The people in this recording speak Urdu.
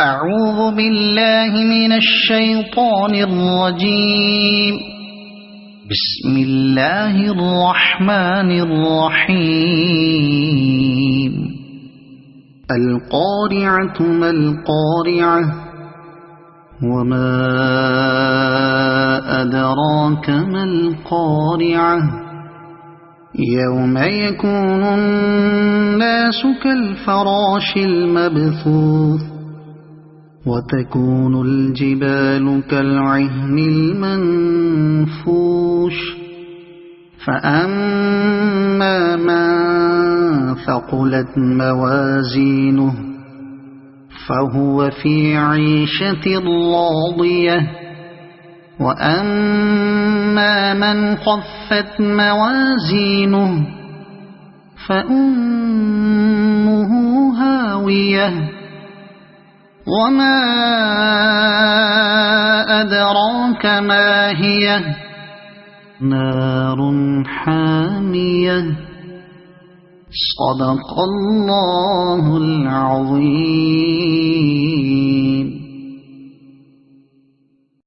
أعوذ بالله من الشيطان الرجيم. بسم الله الرحمن الرحيم. القارعة ما القارعة وما أدراك ما القارعة يوم يكون الناس كالفراش المبثوث وتكون الجبال كالعهن المنفوش فأما من ثقلت موازينه فهو في عيشة راضية وأما من خفت موازينه فأمه هاوية وما أدراك ما هي نار حامية. صدق الله العظيم.